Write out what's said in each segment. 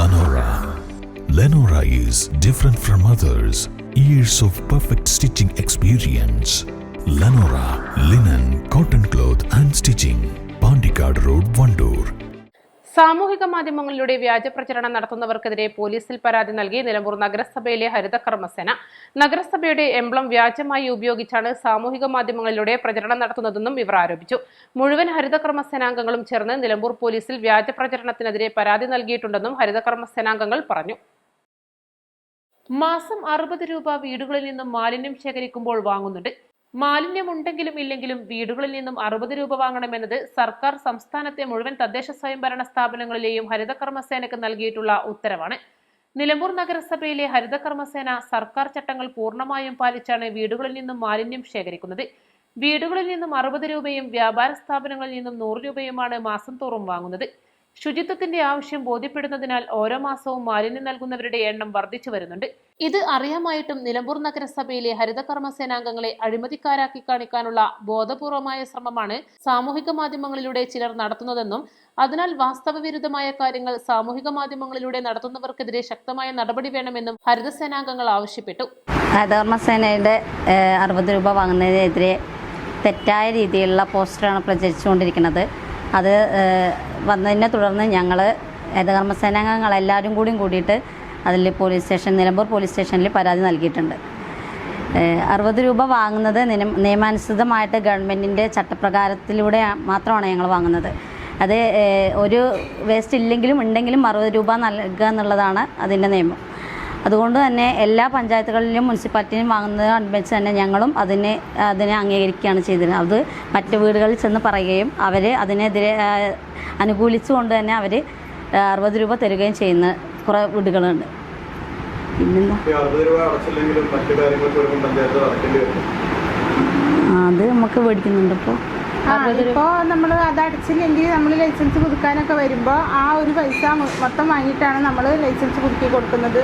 Lenora. Lenora is different from others. Years of perfect stitching experience. Lenora linen, cotton cloth and stitching. Pandikad Road, Vandoor. സാമൂഹിക മാധ്യമങ്ങളിലൂടെ വ്യാജ പ്രചരണം നടത്തുന്നവർക്കെതിരെ പോലീസിൽ പരാതി നൽകി നിലമ്പൂർ നഗരസഭയിലെ ഹരിതകർമ്മസേന. നഗരസഭയുടെ എംബ്ലം വ്യാജമായി ഉപയോഗിച്ചാണ് സാമൂഹിക മാധ്യമങ്ങളിലൂടെ പ്രചരണം നടത്തുന്നതെന്നും ഇവർ ആരോപിച്ചു. മുഴുവൻ ഹരിതകർമ്മസേനാംഗങ്ങളും ചേർന്ന് നിലമ്പൂർ പോലീസിൽ വ്യാജ പ്രചരണത്തിനെതിരെ പരാതി നൽകിയിട്ടുണ്ടെന്നും ഹരിതകർമ്മസേനാംഗങ്ങൾ പറഞ്ഞു. മാസം 60 രൂപ വീടുകളിൽ നിന്നും മാലിന്യം ശേഖരിക്കുമ്പോൾ വാങ്ങുന്നുണ്ട്. മാലിന്യം ഉണ്ടെങ്കിലും ഇല്ലെങ്കിലും വീടുകളിൽ നിന്നും 60 രൂപ വാങ്ങണമെന്നത് സർക്കാർ സംസ്ഥാനത്തെ മുഴുവൻ തദ്ദേശ സ്വയംഭരണ സ്ഥാപനങ്ങളിലെയും ഹരിതകർമ്മസേനയ്ക്ക് നൽകിയിട്ടുള്ള ഉത്തരവാണ്. നിലമ്പൂർ നഗരസഭയിലെ ഹരിതകർമ്മസേന സർക്കാർ ചട്ടങ്ങൾ പൂർണ്ണമായും പാലിച്ചാണ് വീടുകളിൽ നിന്നും മാലിന്യം ശേഖരിക്കുന്നത്. വീടുകളിൽ നിന്നും 60 രൂപയും വ്യാപാര സ്ഥാപനങ്ങളിൽ നിന്നും 100 രൂപയുമാണ് മാസം തോറും വാങ്ങുന്നത്. ശുചിത്വത്തിന്റെ ആവശ്യം ബോധ്യപ്പെടുന്നതിനാൽ ഓരോ മാസവും മാലിന്യം നൽകുന്നവരുടെ എണ്ണം വർദ്ധിച്ചു വരുന്നുണ്ട്. ഇത് അറിയാമായിട്ടും നിലമ്പൂർ നഗരസഭയിലെ ഹരിതകർമ്മസേനാംഗങ്ങളെ അഴിമതിക്കാരാക്കി കാണിക്കാനുള്ള ബോധപൂർവമായ ശ്രമമാണ് സാമൂഹിക മാധ്യമങ്ങളിലൂടെ ചിലർ നടത്തുന്നതെന്നും അതിനാൽ വാസ്തവവിരുദ്ധമായ കാര്യങ്ങൾ സാമൂഹിക മാധ്യമങ്ങളിലൂടെ നടത്തുന്നവർക്കെതിരെ ശക്തമായ നടപടി വേണമെന്നും ഹരിതസേനാംഗങ്ങൾ ആവശ്യപ്പെട്ടു. ഹരിതകർമ്മസേനയുടെ 60 രൂപ വാങ്ങുന്നതിനെതിരെ തെറ്റായ രീതിയിലുള്ള പോസ്റ്ററാണ് പ്രചരിച്ചുകൊണ്ടിരിക്കുന്നത്. അത് വന്നതിനെ തുടർന്ന് ഞങ്ങൾ ഹരിതകർമ്മസേനാംഗങ്ങളെല്ലാവരും കൂടിയിട്ട് അതിൽ നിലമ്പൂർ പോലീസ് സ്റ്റേഷനിൽ പരാതി നൽകിയിട്ടുണ്ട്. 60 രൂപ വാങ്ങുന്നത് നിയമാനുസൃതമായിട്ട് ഗവൺമെൻറ്റിൻ്റെ ചട്ടപ്രകാരത്തിലൂടെ മാത്രമാണ് ഞങ്ങൾ വാങ്ങുന്നത്. അത് ഒരു വേസ്റ്റ് ഇല്ലെങ്കിലും ഉണ്ടെങ്കിലും 60 രൂപ നൽകുക എന്നുള്ളതാണ് അതിൻ്റെ നിയമം. അതുകൊണ്ട് തന്നെ എല്ലാ പഞ്ചായത്തുകളിലും മുനിസിപ്പാലിറ്റിയും വാങ്ങുന്നതനുസരിച്ച് തന്നെ ഞങ്ങളും അതിനെ അംഗീകരിക്കുകയാണ് ചെയ്തിരുന്നത്. അത് മറ്റ് വീടുകളിൽ ചെന്ന് പറയുകയും അവർ അതിനെതിരെ അനുകൂലിച്ചുകൊണ്ട് തന്നെ അവർ 60 രൂപ തരികയും ചെയ്യുന്ന കുറേ വീടുകളുണ്ട്. പിന്നെന്താ അത് നമുക്ക് മേടിക്കുന്നുണ്ട്. ഇപ്പോൾ നമ്മൾ അത് അടച്ചില്ലെങ്കിൽ നമ്മൾ ലൈസൻസ് പുതുക്കാനൊക്കെ വരുമ്പോൾ ആ ഒരു പൈസ മൊത്തം വാങ്ങിയിട്ടാണ് നമ്മൾ ലൈസൻസ് പുതുക്കി കൊടുക്കുന്നത്.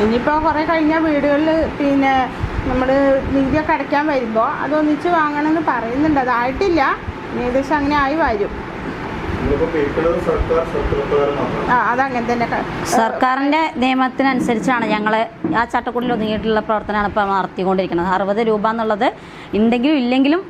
ഇനിയിപ്പോൾ കുറേ കഴിഞ്ഞ വീടുകളിൽ നമ്മൾ നികുതിയൊക്കെ അടയ്ക്കാൻ വരുമ്പോൾ അതൊന്നിച്ച് വാങ്ങണമെന്ന് പറയുന്നുണ്ട്. അതായിട്ടില്ല, ഏകദേശം അങ്ങനെ ആയി വരും. അതങ്ങനെ തന്നെ സർക്കാരിൻ്റെ നിയമത്തിനനുസരിച്ചാണ് ഞങ്ങൾ ആ ചട്ടക്കൂടിൽ ഒതുങ്ങിയിട്ടുള്ള പ്രവർത്തനമാണ് ഇപ്പോൾ നടത്തിക്കൊണ്ടിരിക്കുന്നത്. 60 രൂപ എന്നുള്ളത് ഉണ്ടെങ്കിലും ഇല്ലെങ്കിലും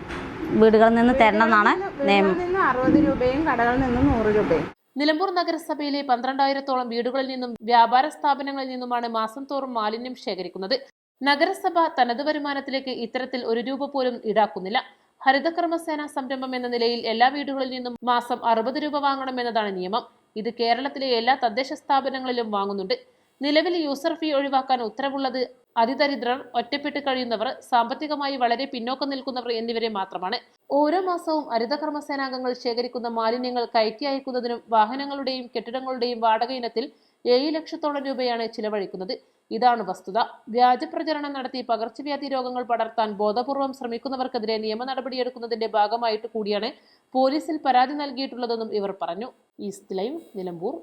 വീടുകളിൽ നിന്ന് തരണം എന്നാണ് നിയമം. 60 രൂപയും കടകളിൽ നിന്നും 100 രൂപയും. നിലമ്പൂർ നഗരസഭയിലെ 12,000-ഓളം വീടുകളിൽ നിന്നും വ്യാപാര സ്ഥാപനങ്ങളിൽ നിന്നുമാണ് മാസം തോറും മാലിന്യം ശേഖരിക്കുന്നത്. നഗരസഭ തനത് വരുമാനത്തിലേക്ക് ഇത്തരത്തിൽ 1 രൂപ പോലും ഈടാക്കുന്നില്ല. ഹരിതകർമ്മസേന സംരംഭം എന്ന നിലയിൽ എല്ലാ വീടുകളിൽ നിന്നും മാസം 60 രൂപ വാങ്ങണമെന്നതാണ് നിയമം. ഇത് കേരളത്തിലെ എല്ലാ തദ്ദേശ സ്ഥാപനങ്ങളിലും വാങ്ങുന്നുണ്ട്. നിലവിൽ യൂസർ ഫീ ഒഴിവാക്കാൻ ഉത്തരവുള്ളത് അതിദരിദ്രർ, ഒറ്റപ്പെട്ട് കഴിയുന്നവർ, സാമ്പത്തികമായി വളരെ പിന്നോക്കം നിൽക്കുന്നവർ എന്നിവരെ മാത്രമാണ്. ഓരോ മാസവും ഹരിതകർമ്മസേനാംഗങ്ങൾ ശേഖരിക്കുന്ന മാലിന്യങ്ങൾ കയറ്റി അയക്കുന്നതിനും വാഹനങ്ങളുടെയും കെട്ടിടങ്ങളുടെയും വാടക ഇനത്തിൽ 7 ലക്ഷത്തോളം രൂപയാണ് ചിലവഴിക്കുന്നത്. ഇതാണ് വസ്തുത. വ്യാജ പ്രചരണം നടത്തി പകർച്ചവ്യാധി രോഗങ്ങൾ പടർത്താൻ ബോധപൂർവം ശ്രമിക്കുന്നവർക്കെതിരെ നിയമ നടപടിയെടുക്കുന്നതിന്റെ ഭാഗമായിട്ട് കൂടിയാണ് പോലീസിൽ പരാതി നൽകിയിട്ടുള്ളതെന്നും ഇവർ പറഞ്ഞു. East live, Nilambur.